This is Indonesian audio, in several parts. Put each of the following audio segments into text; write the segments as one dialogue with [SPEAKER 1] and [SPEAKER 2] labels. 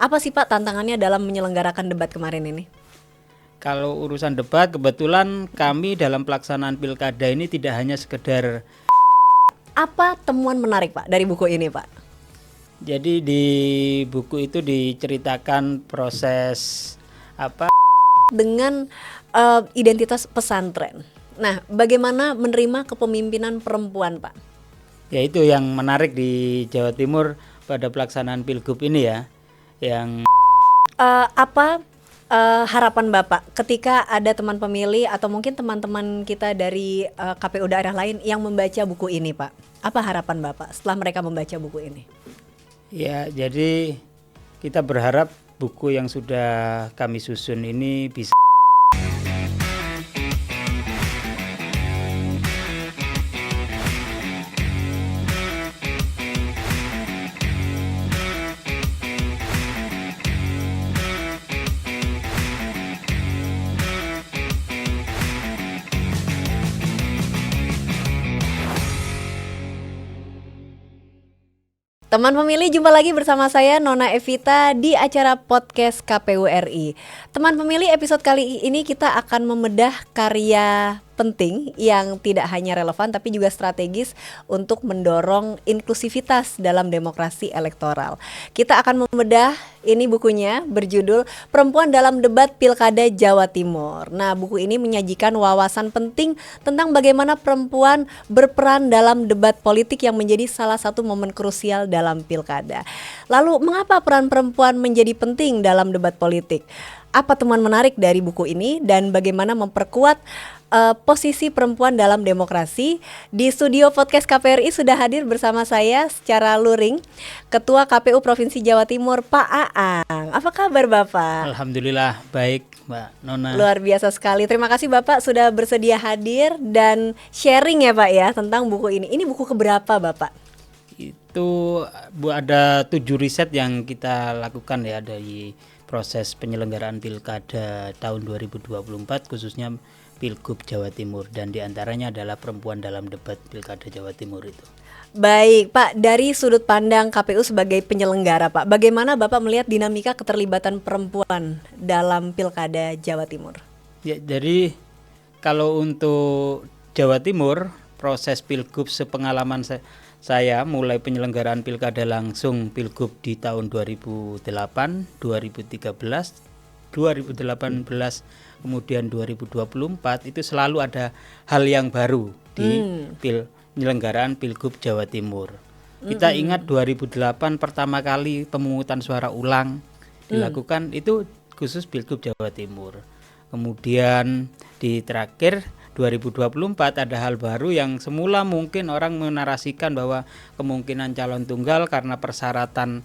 [SPEAKER 1] Apa sih Pak tantangannya dalam menyelenggarakan debat kemarin ini?
[SPEAKER 2] Kalau urusan debat, kebetulan kami dalam pelaksanaan pilkada ini tidak hanya sekedar.
[SPEAKER 1] Apa temuan menarik Pak dari buku ini Pak?
[SPEAKER 2] Jadi di buku itu diceritakan proses
[SPEAKER 1] Dengan identitas pesantren. Nah, bagaimana menerima kepemimpinan perempuan Pak?
[SPEAKER 2] yaitu yang menarik di Jawa Timur pada pelaksanaan pilgub ini ya, yang
[SPEAKER 1] Apa harapan Bapak ketika ada teman pemilih atau mungkin teman-teman kita dari KPU daerah lain yang membaca buku ini Pak? Apa harapan Bapak setelah mereka membaca buku ini?
[SPEAKER 2] ya jadi kita berharap buku yang sudah kami susun ini bisa.
[SPEAKER 1] Teman pemilih, jumpa lagi bersama saya Nona Evita di acara podcast KPU RI. Teman pemilih, episode kali ini kita akan membedah karya penting yang tidak hanya relevan tapi juga strategis untuk mendorong inklusivitas dalam demokrasi elektoral. Kita akan membedah, ini bukunya berjudul Perempuan dalam Debat Pilkada Jawa Timur. Nah, buku ini menyajikan wawasan penting tentang bagaimana perempuan berperan dalam debat politik yang menjadi salah satu momen krusial dalam pilkada. Lalu, mengapa peran perempuan menjadi penting dalam debat politik? Apa temuan menarik dari buku ini dan bagaimana memperkuat posisi perempuan dalam demokrasi? Di studio podcast KPRI sudah hadir bersama saya secara luring Ketua KPU Provinsi Jawa Timur Pak Aang. Apa kabar Bapak?
[SPEAKER 2] Alhamdulillah baik Mbak Nona.
[SPEAKER 1] Luar biasa sekali. Terima kasih Bapak sudah bersedia hadir dan sharing ya Pak ya tentang buku ini. Ini buku keberapa Bapak?
[SPEAKER 2] Itu ada 7 riset yang kita lakukan ya dari proses penyelenggaraan pilkada tahun 2024 khususnya Pilgub Jawa Timur, dan diantaranya adalah perempuan dalam debat pilkada Jawa Timur itu.
[SPEAKER 1] Baik Pak, dari sudut pandang KPU sebagai penyelenggara Pak, bagaimana Bapak melihat dinamika keterlibatan perempuan dalam pilkada Jawa Timur?
[SPEAKER 2] Ya, jadi kalau untuk Jawa Timur, proses pilgub sepengalaman saya mulai penyelenggaraan pilkada langsung pilgub di tahun 2008, 2013, 2018, kemudian 2024 itu selalu ada hal yang baru di penyelenggaraan pilgub Jawa Timur. Kita ingat 2008 pertama kali pemungutan suara ulang dilakukan itu khusus pilgub Jawa Timur. Kemudian di terakhir 2024 ada hal baru yang semula mungkin orang menarasikan bahwa kemungkinan calon tunggal karena persyaratan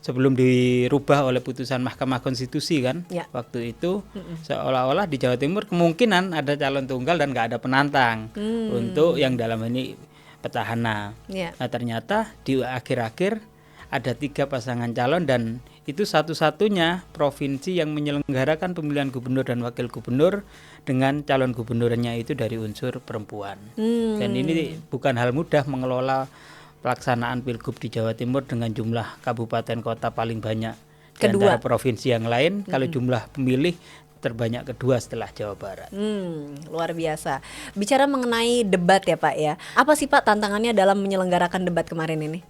[SPEAKER 2] sebelum dirubah oleh putusan Mahkamah Konstitusi kan ya. Waktu itu seolah-olah di Jawa Timur kemungkinan ada calon tunggal dan nggak ada penantang untuk yang dalam ini petahana ya. Nah ternyata di akhir-akhir ada 3 pasangan calon dan itu satu-satunya provinsi yang menyelenggarakan pemilihan gubernur dan wakil gubernur dengan calon gubernurnya itu dari unsur perempuan. Dan ini bukan hal mudah mengelola pelaksanaan pilgub di Jawa Timur dengan jumlah kabupaten kota paling banyak di antara provinsi yang lain. Kalau jumlah pemilih terbanyak kedua setelah Jawa Barat.
[SPEAKER 1] Luar biasa. Bicara mengenai debat ya Pak ya, apa sih Pak tantangannya dalam menyelenggarakan debat kemarin ini?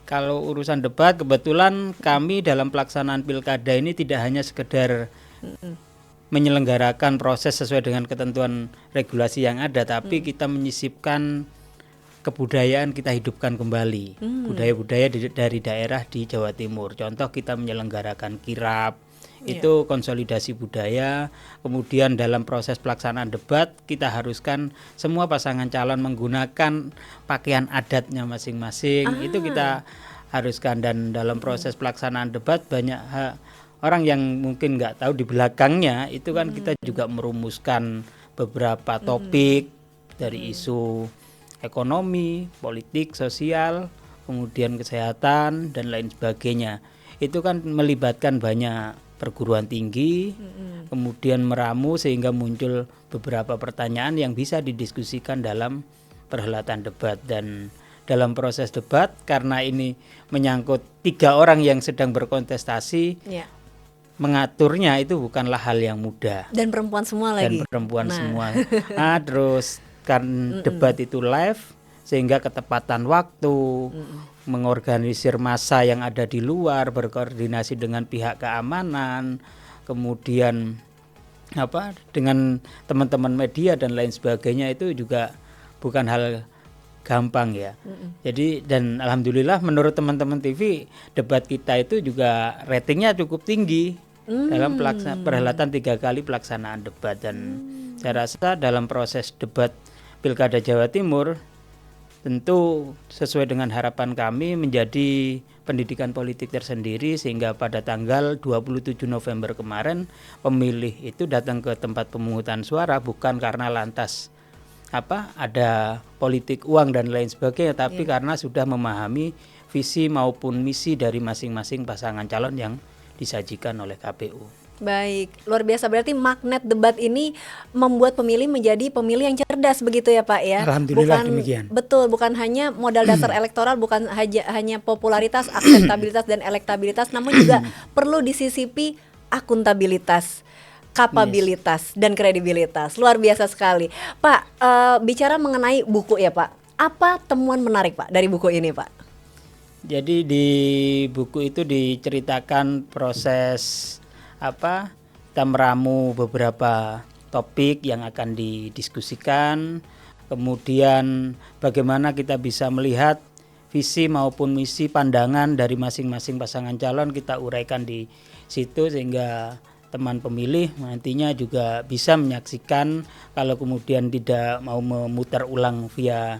[SPEAKER 2] Kalau urusan debat, kebetulan kami dalam pelaksanaan pilkada ini tidak hanya sekedar menyelenggarakan proses sesuai dengan ketentuan regulasi yang ada, tapi kita menyisipkan kebudayaan, kita hidupkan kembali budaya-budaya dari daerah di Jawa Timur. Contoh kita menyelenggarakan kirab, itu konsolidasi budaya. Kemudian dalam proses pelaksanaan debat kita haruskan semua pasangan calon menggunakan pakaian adatnya masing-masing. Itu kita haruskan, dan dalam proses pelaksanaan debat banyak orang yang mungkin nggak tahu di belakangnya itu kan kita juga merumuskan beberapa topik dari isu ekonomi, politik, sosial, kemudian kesehatan dan lain sebagainya. Itu kan melibatkan banyak perguruan tinggi, kemudian meramu sehingga muncul beberapa pertanyaan yang bisa didiskusikan dalam perhelatan debat. Dan dalam proses debat karena ini menyangkut 3 orang yang sedang berkontestasi.
[SPEAKER 1] Ya.
[SPEAKER 2] Mengaturnya itu bukanlah hal yang mudah.
[SPEAKER 1] Dan perempuan semua lagi.
[SPEAKER 2] Dan perempuan semua. Terus kan debat itu live sehingga ketepatan waktu, mengorganisir massa yang ada di luar, berkoordinasi dengan pihak keamanan, kemudian dengan teman-teman media dan lain sebagainya itu juga bukan hal gampang ya. Jadi dan alhamdulillah menurut teman-teman TV debat kita itu juga ratingnya cukup tinggi dalam perhelatan 3 kali pelaksanaan debat, dan saya rasa dalam proses debat Pilkada Jawa Timur tentu sesuai dengan harapan kami menjadi pendidikan politik tersendiri sehingga pada tanggal 27 November kemarin pemilih itu datang ke tempat pemungutan suara bukan karena lantas ada politik uang dan lain sebagainya, tapi karena sudah memahami visi maupun misi dari masing-masing pasangan calon yang disajikan oleh KPU.
[SPEAKER 1] Baik, luar biasa, berarti magnet debat ini membuat pemilih menjadi pemilih yang cerdas begitu ya Pak ya.
[SPEAKER 2] Alhamdulillah demikian.
[SPEAKER 1] Betul, bukan hanya modal dasar elektoral, bukan hanya popularitas, akseptabilitas dan elektabilitas, namun juga perlu disisipi akuntabilitas, kapabilitas dan kredibilitas. Luar biasa sekali. Pak, bicara mengenai buku ya Pak, apa temuan menarik Pak dari buku ini Pak?
[SPEAKER 2] Jadi di buku itu diceritakan proses kita meramu beberapa topik yang akan didiskusikan, kemudian bagaimana kita bisa melihat visi maupun misi pandangan dari masing-masing pasangan calon kita uraikan di situ sehingga teman pemilih nantinya juga bisa menyaksikan kalau kemudian tidak mau memutar ulang via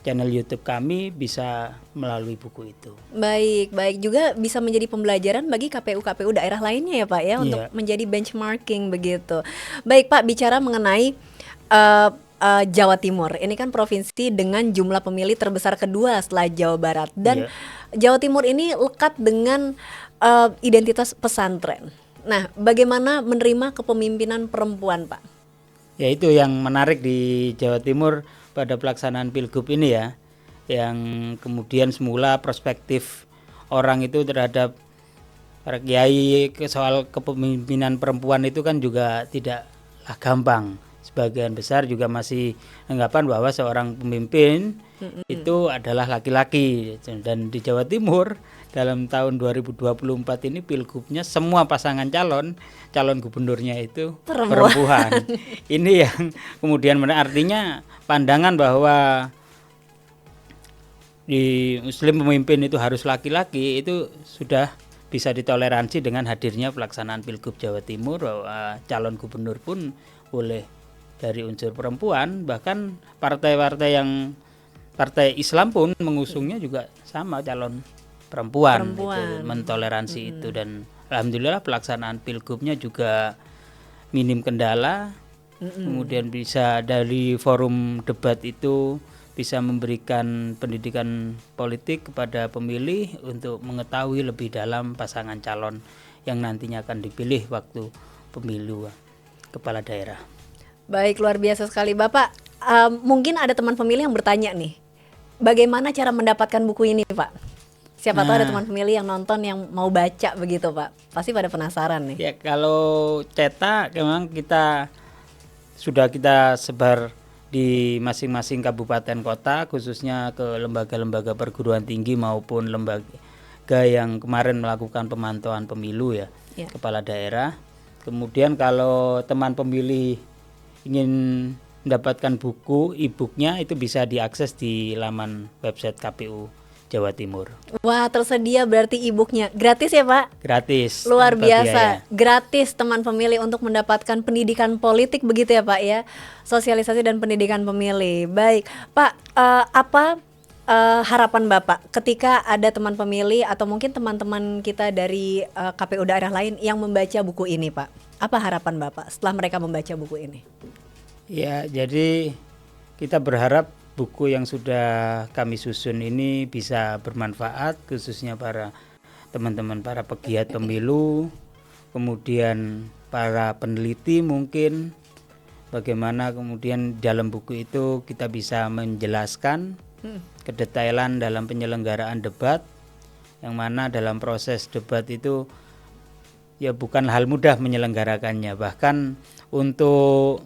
[SPEAKER 2] channel YouTube kami bisa melalui buku itu. Baik
[SPEAKER 1] juga bisa menjadi pembelajaran bagi KPU daerah lainnya ya Pak ya, untuk menjadi benchmarking begitu. Baik Pak, bicara mengenai Jawa Timur, ini kan provinsi dengan jumlah pemilih terbesar kedua setelah Jawa Barat, dan Jawa Timur ini lekat dengan identitas pesantren. Nah, bagaimana menerima kepemimpinan perempuan Pak?
[SPEAKER 2] Ya, itu yang menarik di Jawa Timur pada pelaksanaan Pilgub ini ya, yang kemudian semula perspektif orang itu terhadap para kiai soal kepemimpinan perempuan itu kan juga tidaklah gampang. Sebagian besar juga masih anggapan bahwa seorang pemimpin itu adalah laki-laki, dan di Jawa Timur dalam tahun 2024 ini Pilgubnya semua pasangan calon gubernurnya itu perempuan. Ini yang kemudian artinya pandangan bahwa di Muslim pemimpin itu harus laki-laki itu sudah bisa ditoleransi dengan hadirnya pelaksanaan Pilgub Jawa Timur, bahwa calon gubernur pun boleh dari unsur perempuan, bahkan partai-partai Islam pun mengusungnya juga sama calon perempuan. Itu mentoleransi itu, dan alhamdulillah pelaksanaan Pilgubnya juga minim kendala. Kemudian bisa dari forum debat itu bisa memberikan pendidikan politik kepada pemilih untuk mengetahui lebih dalam pasangan calon yang nantinya akan dipilih waktu pemilu kepala daerah.
[SPEAKER 1] Baik, luar biasa sekali Bapak. Mungkin ada teman pemilih yang bertanya nih, bagaimana cara mendapatkan buku ini Pak? Siapa tahu ada teman pemilih yang nonton yang mau baca begitu Pak. Pasti pada penasaran nih.
[SPEAKER 2] Ya, kalau cetak memang kita sebar di masing-masing kabupaten kota, khususnya ke lembaga-lembaga perguruan tinggi maupun lembaga yang kemarin melakukan pemantauan pemilu ya. Kepala daerah. Kemudian kalau teman pemilih ingin mendapatkan buku e-booknya itu bisa diakses di laman website KPU Jawa Timur.
[SPEAKER 1] Wah, tersedia berarti e-booknya. Gratis ya Pak?
[SPEAKER 2] Gratis.
[SPEAKER 1] Luar biasa. Biaya. Gratis teman pemilih untuk mendapatkan pendidikan politik begitu ya Pak ya. Sosialisasi dan pendidikan pemilih. Baik Pak, apa harapan Bapak ketika ada teman pemilih atau mungkin teman-teman kita dari KPU daerah lain yang membaca buku ini Pak? Apa harapan Bapak setelah mereka membaca buku ini?
[SPEAKER 2] Ya, jadi kita berharap buku yang sudah kami susun ini bisa bermanfaat khususnya para teman-teman para pegiat pemilu, kemudian para peneliti mungkin bagaimana kemudian dalam buku itu kita bisa menjelaskan kedetailan dalam penyelenggaraan debat, yang mana dalam proses debat itu ya bukan hal mudah menyelenggarakannya. Bahkan untuk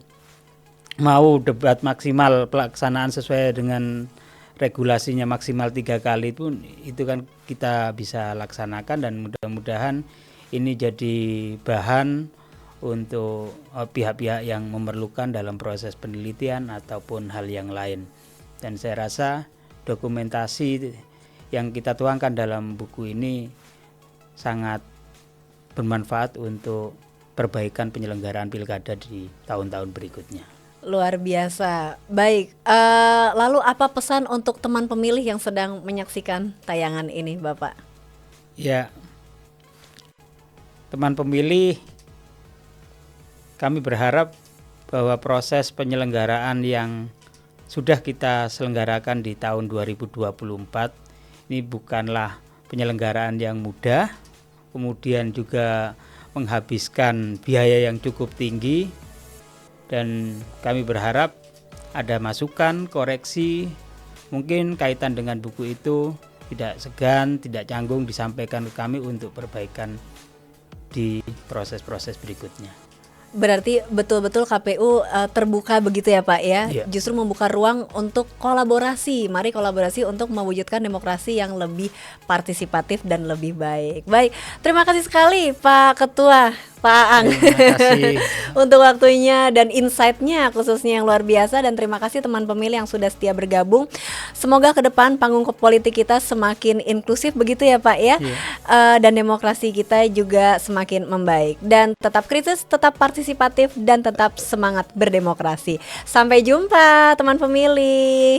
[SPEAKER 2] mau debat maksimal, pelaksanaan sesuai dengan regulasinya maksimal 3 kali pun itu kan kita bisa laksanakan, dan mudah-mudahan ini jadi bahan untuk pihak-pihak yang memerlukan dalam proses penelitian ataupun hal yang lain. Dan saya rasa dokumentasi yang kita tuangkan dalam buku ini sangat bermanfaat untuk perbaikan penyelenggaraan pilkada di tahun-tahun berikutnya.
[SPEAKER 1] Luar biasa. Baik, lalu apa pesan untuk teman pemilih yang sedang menyaksikan tayangan ini, Bapak?
[SPEAKER 2] Ya, teman pemilih, kami berharap bahwa proses penyelenggaraan yang sudah kita selenggarakan di tahun 2024 ini bukanlah penyelenggaraan yang mudah, kemudian juga menghabiskan biaya yang cukup tinggi, dan kami berharap ada masukan, koreksi, mungkin kaitan dengan buku itu tidak segan, tidak canggung disampaikan ke kami untuk perbaikan di proses-proses berikutnya.
[SPEAKER 1] Berarti betul-betul KPU terbuka begitu ya Pak ya,
[SPEAKER 2] Iya.
[SPEAKER 1] Justru membuka ruang untuk kolaborasi. Mari kolaborasi untuk mewujudkan demokrasi yang lebih partisipatif dan lebih baik. Baik, terima kasih sekali Pak Ketua, Pak Aang,
[SPEAKER 2] Terima kasih.
[SPEAKER 1] untuk waktunya dan insight-nya khususnya yang luar biasa. Dan terima kasih teman pemilih yang sudah setia bergabung. Semoga ke depan panggung politik kita semakin inklusif begitu ya Pak ya,
[SPEAKER 2] Iya.
[SPEAKER 1] Dan demokrasi kita juga semakin membaik. Dan tetap kritis, tetap partisipatif, dan tetap semangat berdemokrasi. Sampai jumpa teman pemilih.